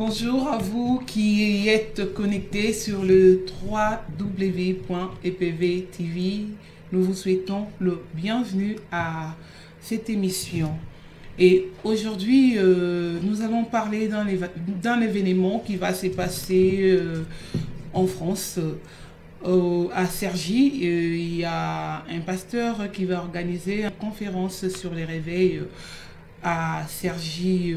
Bonjour à vous qui êtes connectés sur le www.epv.tv. Nous vous souhaitons le bienvenue à cette émission. Et aujourd'hui, nous allons parler d'un événement qui va se passer en France. À Cergy, il y a un pasteur qui va organiser une conférence sur les réveils à Cergy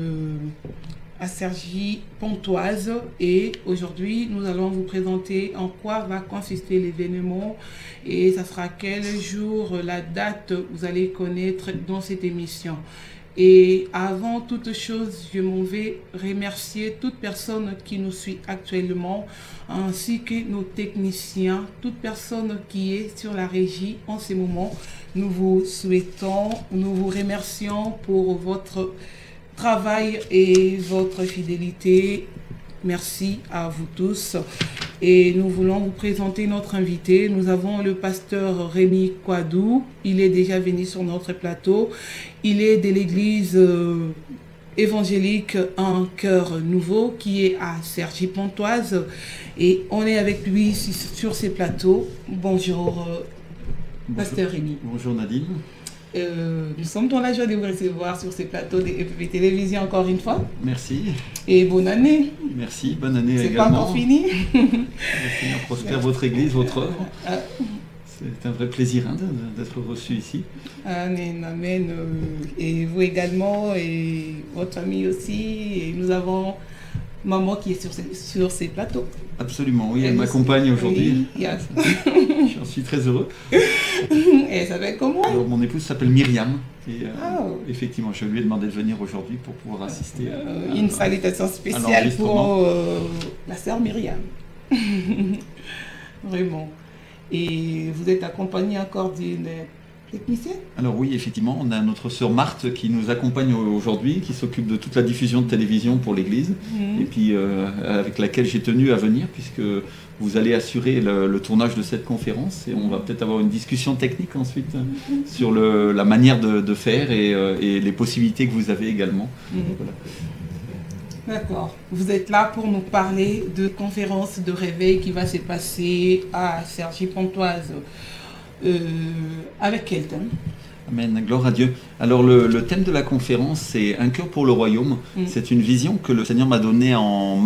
Pontoise, et aujourd'hui nous allons vous présenter en quoi va consister l'événement et ça sera quel jour, la date, vous allez connaître dans cette émission. Et avant toute chose, je m'en vais remercier toute personne qui nous suit actuellement, ainsi que nos techniciens, toute personne qui est sur la régie en ce moment. Nous vous remercions pour votre travail et votre fidélité. Merci à vous tous. Et nous voulons vous présenter notre invité. Nous avons le pasteur Rémi Kouadou. Il est déjà venu sur notre plateau. Il est de l'église évangélique Un Cœur Nouveau qui est à Cergy Pontoise. Et on est avec lui sur ces plateaux. Bonjour, pasteur Rémi. Bonjour Nadine. Nous sommes dans la joie de vous recevoir sur ces plateaux de EPV Télévision encore une fois. Merci. Et bonne année. Merci, bonne année également. C'est pas encore fini. Que le Seigneur prospère votre église, votre œuvre. C'est un vrai plaisir d'être reçu ici. Amen, amen. Et vous également, et votre famille aussi. Et nous avons maman qui est sur ces plateaux. Absolument, oui, elle m'accompagne aujourd'hui. Oui, yes. J'en suis très heureux. Elle s'appelle comment? Alors, mon épouse s'appelle Myriam. Et effectivement, je lui ai demandé de venir aujourd'hui pour pouvoir assister à une salutation spéciale pour la sœur Myriam. Vraiment. Et vous êtes accompagné encore d'une technicienne? Alors oui, effectivement, on a notre sœur Marthe qui nous accompagne aujourd'hui, qui s'occupe de toute la diffusion de télévision pour l'église, et puis avec laquelle j'ai tenu à venir, puisque vous allez assurer le tournage de cette conférence, et on va peut-être avoir une discussion technique ensuite sur la manière de faire et les possibilités que vous avez également. Voilà. D'accord. Vous êtes là pour nous parler de conférence de réveil qui va se passer à Cergy Pontoise. Avec quel thème? Amen, gloire à Dieu. Alors le thème de la conférence, c'est Un cœur pour le royaume. C'est une vision que le Seigneur m'a donnée en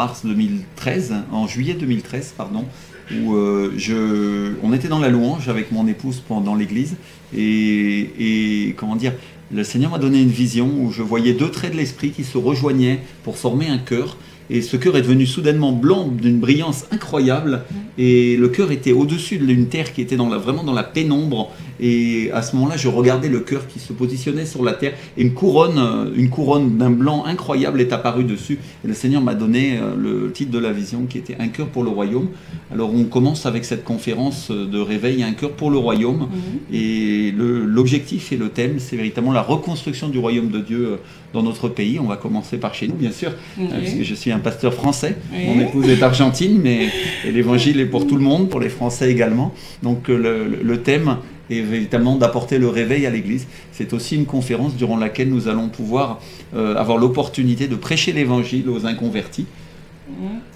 juillet 2013, pardon, où on était dans la louange avec mon épouse dans l'église, et comment dire, le Seigneur m'a donné une vision où je voyais deux traits de l'esprit qui se rejoignaient pour former un cœur. Et ce cœur est devenu soudainement blanc d'une brillance incroyable, et le cœur était au-dessus d'une terre qui était vraiment dans la pénombre, et à ce moment-là je regardais le cœur qui se positionnait sur la terre, et une couronne d'un blanc incroyable est apparue dessus, et le Seigneur m'a donné le titre de la vision qui était Un cœur pour le royaume. Alors on commence avec cette conférence de réveil, Un cœur pour le royaume, et l'objectif et le thème, c'est véritablement la reconstruction du royaume de Dieu dans notre pays. On va commencer par chez nous, bien sûr, puisque je suis un pasteur français. Mon épouse est argentine, mais l'évangile est pour tout le monde, pour les Français également. Donc le thème est véritablement d'apporter le réveil à l'église. C'est aussi une conférence durant laquelle nous allons pouvoir avoir l'opportunité de prêcher l'évangile aux inconvertis.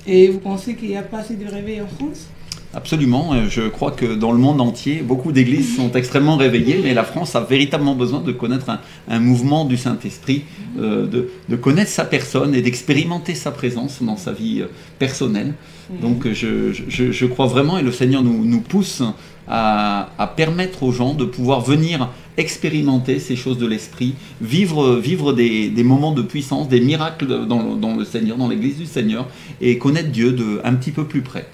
Et vous pensez qu'il n'y a pas assez de réveil en France? Absolument, je crois que dans le monde entier, beaucoup d'églises sont extrêmement réveillées, mais la France a véritablement besoin de connaître un mouvement du Saint-Esprit, de connaître sa personne et d'expérimenter sa présence dans sa vie personnelle. Donc je crois vraiment, et le Seigneur nous pousse à permettre aux gens de pouvoir venir expérimenter ces choses de l'Esprit, vivre des moments de puissance, des miracles dans le Seigneur, dans l'Église du Seigneur, et connaître Dieu un petit peu plus près.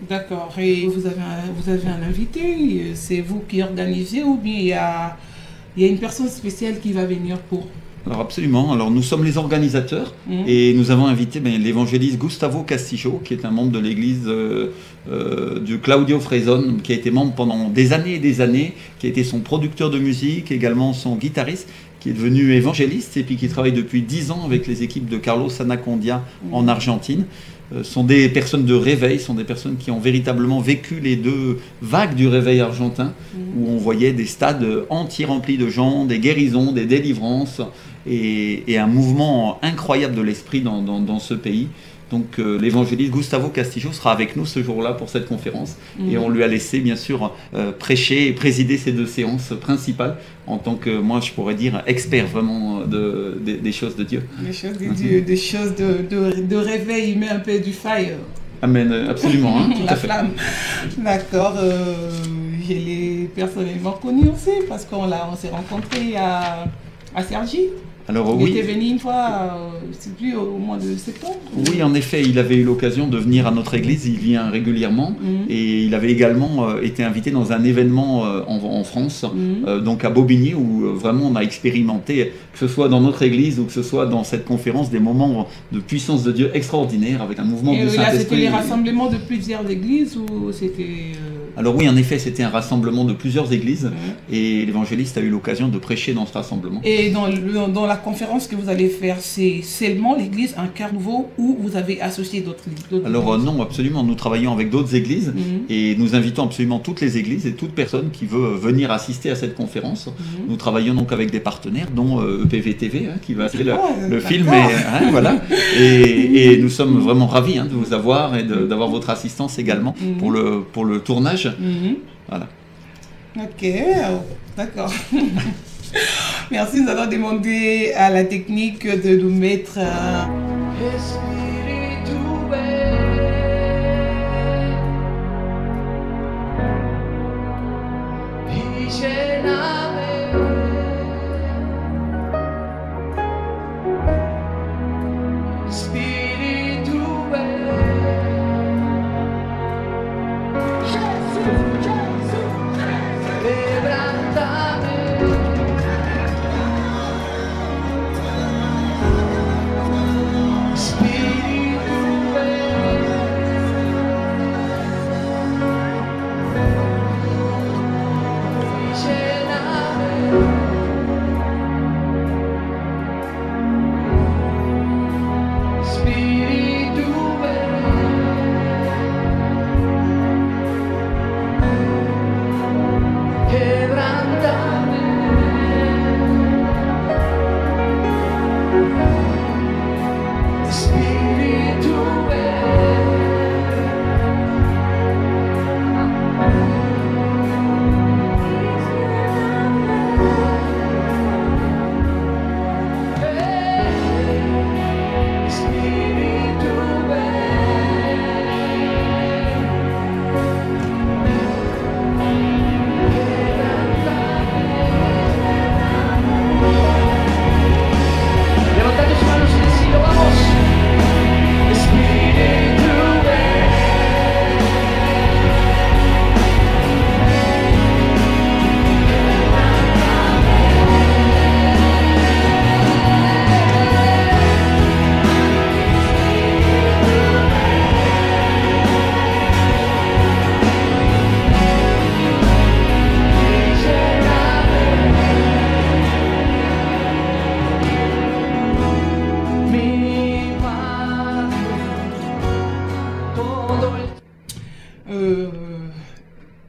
D'accord. Et vous avez un invité, c'est vous qui organisez, ou bien il y a une personne spéciale qui va venir pour? Alors absolument, alors nous sommes les organisateurs et nous avons invité l'évangéliste Gustavo Castillo, qui est un membre de l'église de Claudio Frezon, qui a été membre pendant des années et des années, qui a été son producteur de musique, également son guitariste, qui est devenu évangéliste et puis qui travaille depuis 10 ans avec les équipes de Carlos Anacondia en Argentine. Sont des personnes de réveil, sont des personnes qui ont véritablement vécu les 2 vagues du réveil argentin, où on voyait des stades entiers remplis de gens, des guérisons, des délivrances, et un mouvement incroyable de l'esprit dans ce pays. Donc l'évangéliste Gustavo Castillo sera avec nous ce jour-là pour cette conférence, et on lui a laissé bien sûr prêcher et présider ces 2 séances principales en tant que, moi je pourrais dire, expert vraiment des choses de Dieu. Des choses de Dieu, des choses de réveil, mais un peu du fire. Amen, absolument, hein, tout La à fait. flamme. D'accord. Je l'ai personnellement connu aussi parce qu'on s'est rencontrés à Cergy. Alors Il oui. était venu une fois, c'est plus au mois de septembre. Oui, en effet, il avait eu l'occasion de venir à notre église, il vient régulièrement, et il avait également été invité dans un événement en France, donc à Bobigny, où vraiment on a expérimenté, que ce soit dans notre église ou que ce soit dans cette conférence, des moments de puissance de Dieu extraordinaires, avec un mouvement du Et là, c'était Saint-Esprit. les rassemblements de plusieurs églises ou c'était... Alors oui, en effet, c'était un rassemblement de plusieurs églises, et l'évangéliste a eu l'occasion de prêcher dans ce rassemblement. Et dans la conférence que vous allez faire, c'est seulement l'église Un Cœur Nouveau ou vous avez associé d'autres églises? Alors non, absolument, nous travaillons avec d'autres églises et nous invitons absolument toutes les églises et toute personne qui veut venir assister à cette conférence. Nous travaillons donc avec des partenaires, dont EPV TV, qui va faire le film, voilà. Et nous sommes vraiment ravis de vous avoir et d'avoir votre assistance également pour le tournage. Voilà. Ok, d'accord. Merci, nous allons demander à la technique de nous mettre...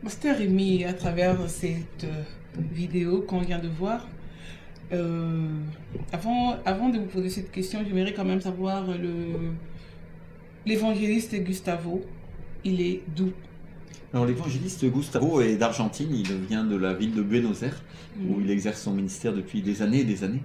Pasteur Rémi, à travers cette vidéo qu'on vient de voir, avant de vous poser cette question, j'aimerais quand même savoir l'évangéliste Gustavo, il est d'où? Alors l'évangéliste Gustavo est d'Argentine, il vient de la ville de Buenos Aires, où il exerce son ministère depuis des années et des années.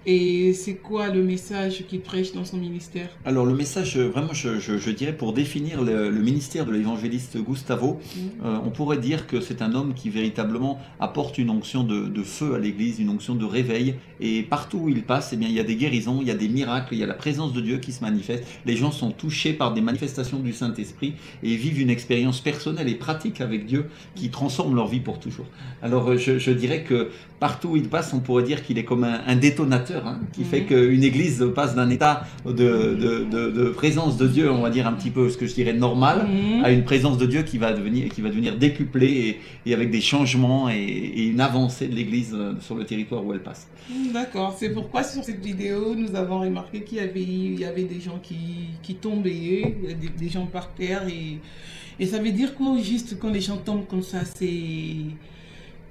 Et c'est quoi le message qu'il prêche dans son ministère? Alors le message, vraiment, je dirais, pour définir le ministère de l'évangéliste Gustavo, on pourrait dire que c'est un homme qui véritablement apporte une onction de feu à l'église, une onction de réveil, et partout où il passe, eh bien, il y a des guérisons, il y a des miracles, il y a la présence de Dieu qui se manifeste, les gens sont touchés par des manifestations du Saint-Esprit et vivent une expérience personnelle et pratique avec Dieu qui transforme leur vie pour toujours. Alors je dirais que partout où il passe, on pourrait dire qu'il est comme un détonateur révélateur, hein, qui fait qu'une église passe d'un état de présence de Dieu, on va dire un petit peu ce que je dirais normal, à une présence de Dieu qui va devenir décuplée et avec des changements et une avancée de l'église sur le territoire où elle passe. D'accord, c'est pourquoi sur cette vidéo, nous avons remarqué qu'il y avait des gens qui tombaient, des gens par terre, et ça veut dire qu'au juste, quand les gens tombent comme ça,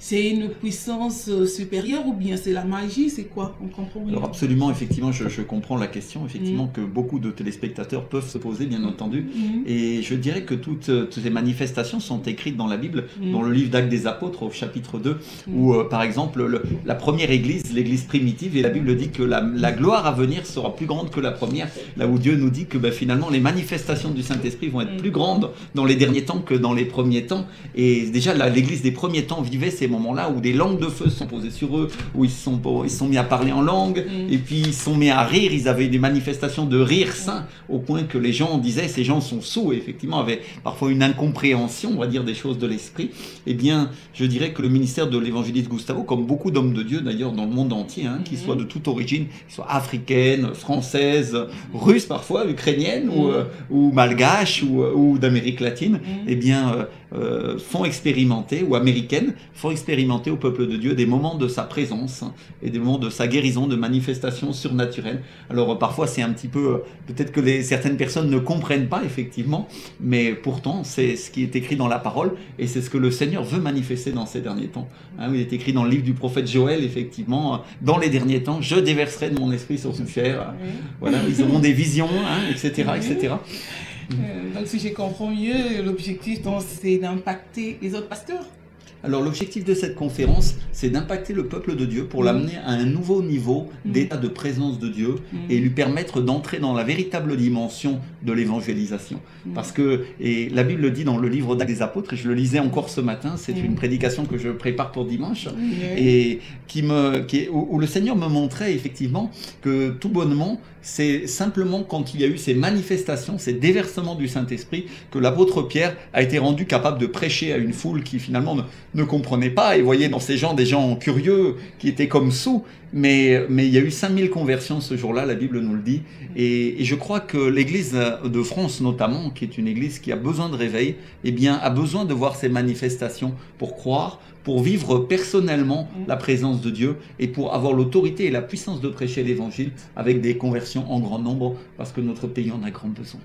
c'est une puissance supérieure ou bien c'est la magie, c'est quoi? On comprend rien. Alors absolument, effectivement, je comprends la question, effectivement, que beaucoup de téléspectateurs peuvent se poser, bien entendu. Et je dirais que toutes ces manifestations sont écrites dans la Bible, dans le livre d'Actes des Apôtres, au chapitre 2, où, par exemple, la première église, l'église primitive, et la Bible dit que la gloire à venir sera plus grande que la première, là où Dieu nous dit que finalement, les manifestations du Saint-Esprit vont être plus grandes dans les derniers temps que dans les premiers temps. Et déjà, l'église des premiers temps vivait ces moments-là où des langues de feu sont posées sur eux, où ils sont mis à parler en langue, et puis ils sont mis à rire. Ils avaient des manifestations de rire sain, au point que les gens disaient, ces gens sont sourds, et effectivement avaient parfois une incompréhension, on va dire, des choses de l'esprit. Eh bien, je dirais que le ministère de l'évangéliste Gustavo, comme beaucoup d'hommes de Dieu d'ailleurs dans le monde entier, hein, qui soient de toute origine, qu'ils soient africaines, françaises, russes parfois, ukrainiennes, ou malgaches, ou d'Amérique latine, eh bien, font expérimenter, ou américaines, font expérimenter au peuple de Dieu des moments de sa présence, hein, et des moments de sa guérison, de manifestations surnaturelles. Alors parfois c'est un petit peu, peut-être que certaines personnes ne comprennent pas effectivement, mais pourtant c'est ce qui est écrit dans la parole, et c'est ce que le Seigneur veut manifester dans ces derniers temps. Hein, il est écrit dans le livre du prophète Joël, effectivement, dans les derniers temps, je déverserai de mon esprit sur toute chair. Voilà, ils auront des visions, hein, etc., etc. Donc si je comprends mieux, l'objectif c'est d'impacter les autres pasteurs. Alors l'objectif de cette conférence, c'est d'impacter le peuple de Dieu pour l'amener à un nouveau niveau d'état de présence de Dieu et lui permettre d'entrer dans la véritable dimension de l'évangélisation. Parce que, et la Bible le dit dans le livre d'Actes des Apôtres, et je le lisais encore ce matin, c'est une prédication que je prépare pour dimanche, et où le Seigneur me montrait effectivement que tout bonnement, c'est simplement quand il y a eu ces manifestations, ces déversements du Saint-Esprit, que l'apôtre Pierre a été rendu capable de prêcher à une foule qui finalement ne comprenait pas, et voyait dans ces gens des gens curieux qui étaient comme sourds, mais il y a eu 5000 conversions ce jour-là, la Bible nous le dit, et je crois que l'Église de France notamment, qui est une Église qui a besoin de réveil, eh bien a besoin de voir ces manifestations pour croire, pour vivre personnellement la présence de Dieu et pour avoir l'autorité et la puissance de prêcher l'Évangile avec des conversions en grand nombre, parce que notre pays en a grand besoin.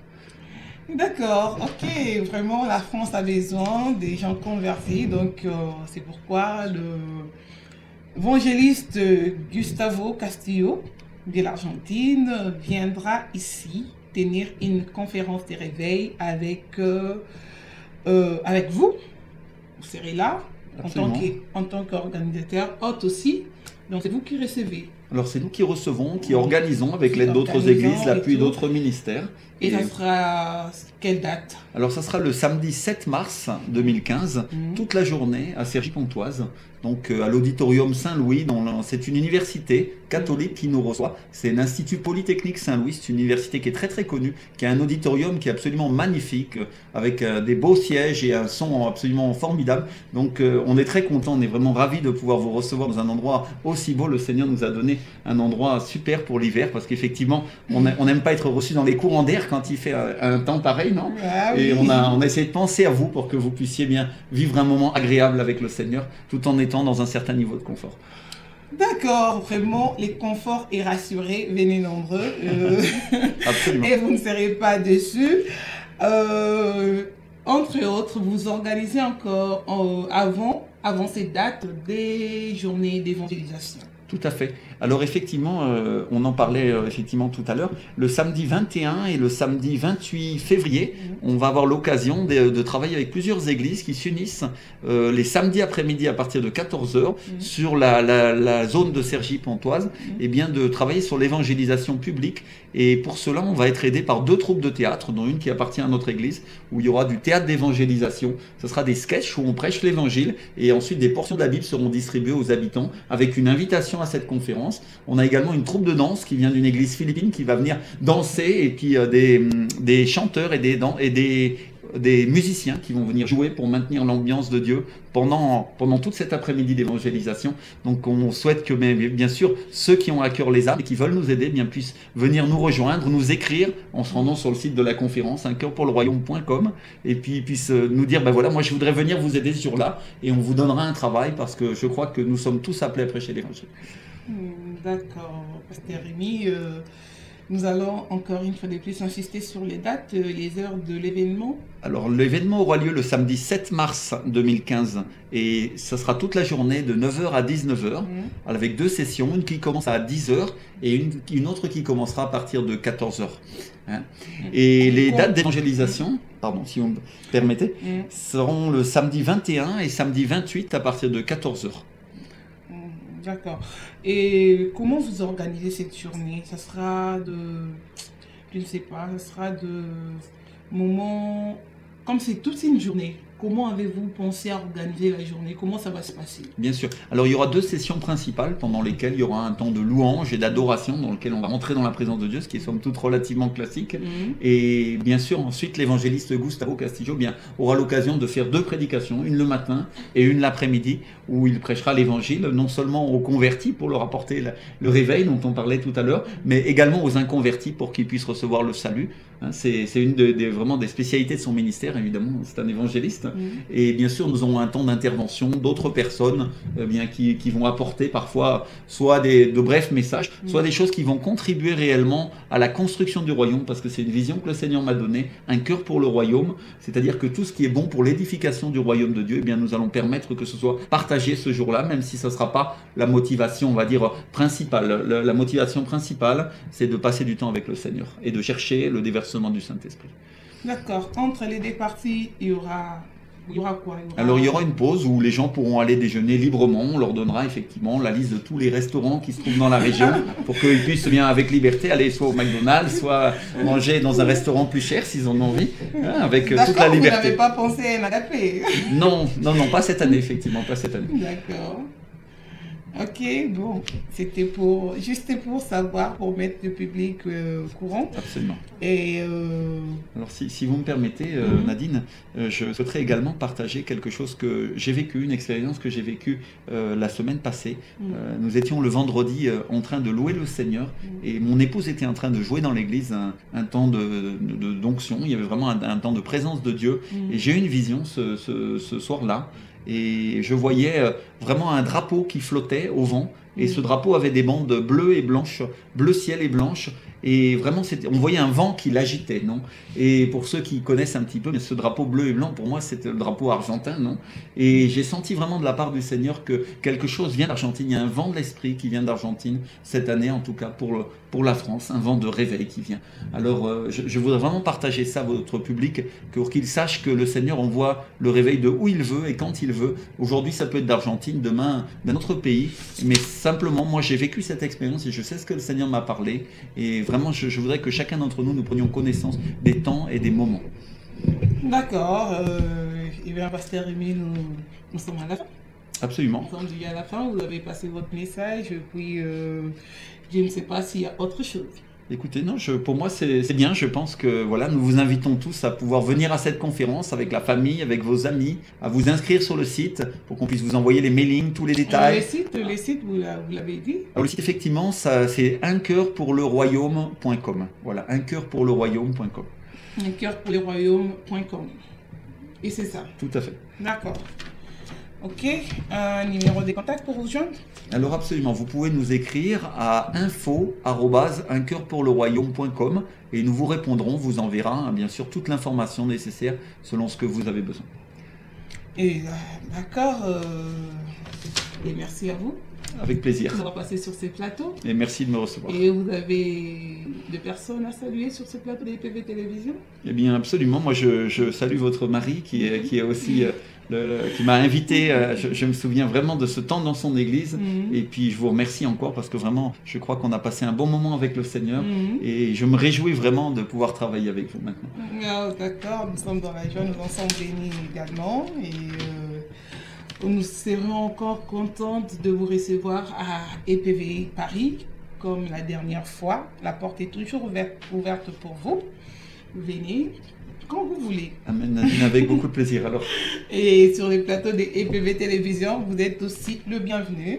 D'accord, ok, vraiment la France a besoin des gens convertis, donc c'est pourquoi l'évangéliste Gustavo Castillo de l'Argentine viendra ici tenir une conférence de réveil avec vous. Vous serez là en tant qu'organisateur, hôte aussi, donc c'est vous qui recevez. Alors c'est nous qui recevons, qui organisons avec l'aide d'autres églises, l'appui d'autres ministères. Et ça sera quelle date? Alors ça sera le samedi 7 mars 2015, toute la journée à Cergy-Pontoise, donc à l'auditorium Saint-Louis. C'est une université catholique qui nous reçoit. C'est l'Institut Polytechnique Saint-Louis, c'est une université qui est très très connue, qui a un auditorium qui est absolument magnifique, avec des beaux sièges et un son absolument formidable. Donc on est très content, on est vraiment ravis de pouvoir vous recevoir dans un endroit aussi beau. Le Seigneur nous a donné un endroit super pour l'hiver, parce qu'effectivement on n'aime pas être reçu dans les courants d'air quand il fait un temps pareil, non? Et on a essayé de penser à vous pour que vous puissiez bien vivre un moment agréable avec le Seigneur, tout en étant dans un certain niveau de confort. D'accord, vraiment, les conforts et rassurés, venez nombreux. Absolument. Et vous ne serez pas déçus. Entre autres, vous organisez encore avant ces dates des journées d'évangélisation. Tout à fait. Alors effectivement, on en parlait effectivement tout à l'heure, le samedi 21 et le samedi 28 février, on va avoir l'occasion de travailler avec plusieurs églises qui s'unissent les samedis après-midi à partir de 14h sur la zone de Cergy-Pontoise, et bien de travailler sur l'évangélisation publique. Et pour cela, on va être aidé par 2 troupes de théâtre, dont une qui appartient à notre église, où il y aura du théâtre d'évangélisation. Ce sera des sketchs où on prêche l'évangile, et ensuite des portions de la Bible seront distribuées aux habitants avec une invitation à cette conférence. On a également une troupe de danse qui vient d'une église philippine qui va venir danser, et puis des chanteurs et des des musiciens qui vont venir jouer pour maintenir l'ambiance de Dieu pendant toute cette après-midi d'évangélisation. Donc on souhaite que bien sûr ceux qui ont à cœur les âmes et qui veulent nous aider puissent venir nous rejoindre, nous écrire en se rendant sur le site de la conférence uncoeurpourleroyaume.com et puis puissent nous dire voilà, moi je voudrais venir vous aider ce jour-là et on vous donnera un travail parce que je crois que nous sommes tous appelés à prêcher l'évangile. D'accord, Pasteur Rémi. Nous allons encore une fois de plus insister sur les dates, les heures de l'événement. Alors l'événement aura lieu le samedi 7 mars 2015 et ça sera toute la journée de 9h à 19h avec 2 sessions, une qui commence à 10h et une autre qui commencera à partir de 14h. Et les dates d'évangélisation, pardon si vous me permettez, seront le samedi 21 et samedi 28 à partir de 14h. D'accord. Et comment vous organisez cette journée? Ça sera je ne sais pas, ça sera de moments, comme c'est toute une journée. Comment avez-vous pensé à organiser la journée? Comment ça va se passer? Bien sûr. Alors il y aura 2 sessions principales pendant lesquelles il y aura un temps de louange et d'adoration dans lequel on va rentrer dans la présence de Dieu, ce qui est somme toute relativement classique. Et bien sûr ensuite l'évangéliste Gustavo Castillo aura l'occasion de faire 2 prédications, une le matin et une l'après-midi, où il prêchera l'évangile non seulement aux convertis pour leur apporter le réveil dont on parlait tout à l'heure, mais également aux inconvertis pour qu'ils puissent recevoir le salut. C'est une vraiment des spécialités de son ministère, évidemment, c'est un évangéliste. Et bien sûr, nous aurons un temps d'intervention d'autres personnes qui vont apporter parfois soit de brefs messages, soit des choses qui vont contribuer réellement à la construction du royaume, parce que c'est une vision que le Seigneur m'a donnée, un cœur pour le royaume, c'est-à-dire que tout ce qui est bon pour l'édification du royaume de Dieu, nous allons permettre que ce soit partagé ce jour-là, même si ce ne sera pas la motivation, on va dire, principale. La motivation principale, c'est de passer du temps avec le Seigneur et de chercher le déversement du Saint-Esprit. D'accord. Entre les 2 parties, il y aura quoi? Alors il y aura une pause où les gens pourront aller déjeuner librement. On leur donnera effectivement la liste de tous les restaurants qui se trouvent dans la région pour qu'ils puissent avec liberté aller soit au McDonald's, soit manger dans un restaurant plus cher s'ils en ont envie, avec toute la liberté. Vous n'avez pas pensé à un agapé? Non, pas cette année, effectivement, pas cette année. D'accord. Ok, bon, c'était juste pour savoir, pour mettre le public au courant. Absolument. Et alors, si vous me permettez, Nadine, je souhaiterais également partager quelque chose que j'ai vécu, une expérience que j'ai vécue la semaine passée. Nous étions le vendredi en train de louer le Seigneur et mon épouse était en train de jouer dans l'église un temps d'onction. Il y avait vraiment un temps de présence de Dieu. Et j'ai eu une vision ce soir-là. Et je voyais vraiment un drapeau qui flottait au vent. Et ce drapeau avait des bandes bleues et blanches, bleu ciel et blanches. Et vraiment, on voyait un vent qui l'agitait, non? Et pour ceux qui connaissent un petit peu, ce drapeau bleu et blanc, pour moi, c'était le drapeau argentin, non? Et j'ai senti vraiment de la part du Seigneur que quelque chose vient d'Argentine. Il y a un vent de l'esprit qui vient d'Argentine, cette année en tout cas, pour la France, un vent de réveil qui vient. Alors, je voudrais vraiment partager ça à votre public, pour qu'il sache que le Seigneur envoie le réveil de où il veut et quand il veut. Aujourd'hui, ça peut être d'Argentine, demain, d'un autre pays. Mais simplement, moi, j'ai vécu cette expérience et je sais ce que le Seigneur m'a parlé. Et vraiment, je voudrais que chacun d'entre nous prenions connaissance des temps et des moments. D'accord. Et bien, Pasteur Rémi, nous sommes à la fin. Absolument. Nous sommes déjà à la fin. Vous avez passé votre message. Puis, je ne sais pas s'il y a autre chose. Écoutez, non, pour moi c'est bien, je pense que voilà, nous vous invitons tous à pouvoir venir à cette conférence avec la famille, avec vos amis, à vous inscrire sur le site pour qu'on puisse vous envoyer les mailings, tous les détails. Les sites vous l'avez dit? Alors, le site effectivement, c'est uncoeurpourleroyaume.com. Voilà, uncoeurpourleroyaume.com. uncoeurpourleroyaume.com. Et c'est ça? Tout à fait. D'accord. Ok, un numéro de contact pour vous joindre? Alors absolument, vous pouvez nous écrire à info@uncoeurpourleroyaume.com et nous vous répondrons, vous enverra bien sûr toute l'information nécessaire selon ce que vous avez besoin. Et d'accord, et merci à vous. Avec plaisir. On va passer sur ces plateaux. Et merci de me recevoir. Et vous avez des personnes à saluer sur ce plateau d'EPV Télévision? Eh bien absolument, moi je salue votre mari qui est aussi... qui m'a invité, je me souviens vraiment de ce temps dans son église, et puis je vous remercie encore parce que vraiment je crois qu'on a passé un bon moment avec le Seigneur, et je me réjouis vraiment de pouvoir travailler avec vous maintenant. Oh, d'accord, nous sommes dans la joie, nous en sommes bénis également, et nous serons encore contentes de vous recevoir à EPV Paris, comme la dernière fois. La porte est toujours ouverte pour vous. venez quand vous voulez. Amen Nadine, avec beaucoup de plaisir alors. Et sur les plateaux de EPV Télévision, vous êtes aussi le bienvenu.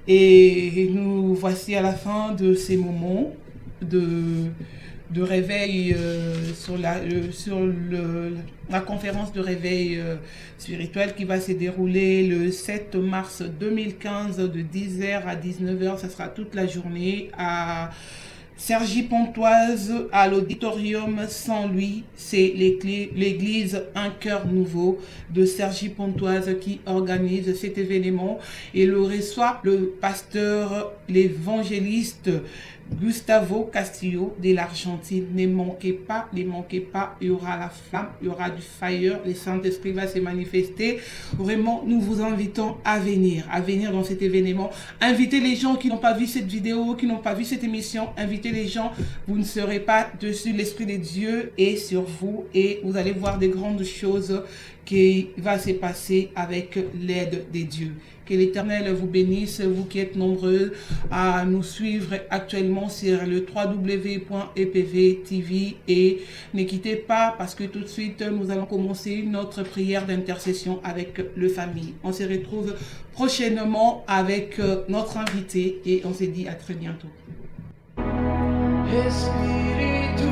Et nous voici à la fin de ces moments de réveil sur la conférence de réveil spirituel qui va se dérouler le 7 mars 2015 de 10h à 19h. Ça sera toute la journée à Cergy-Pontoise, à l'auditorium Saint-Louis. C'est l'église Un Cœur Nouveau de Cergy-Pontoise qui organise cet événement et le reçoit le pasteur, l'évangéliste Gustavo Castillo de l'Argentine. Ne manquez pas, il y aura la flamme, il y aura du fire, le Saint-Esprit va se manifester. Vraiment, nous vous invitons à venir dans cet événement. Invitez les gens qui n'ont pas vu cette vidéo, qui n'ont pas vu cette émission, invitez les gens, vous ne serez pas dessus, l'Esprit de Dieu est sur vous et vous allez voir des grandes choses qui va se passer avec l'aide de Dieu. Que l'Éternel vous bénisse, vous qui êtes nombreux à nous suivre actuellement sur le www.epv.tv et ne quittez pas parce que tout de suite nous allons commencer notre prière d'intercession avec le famille. On se retrouve prochainement avec notre invité et on se dit à très bientôt. Espíritu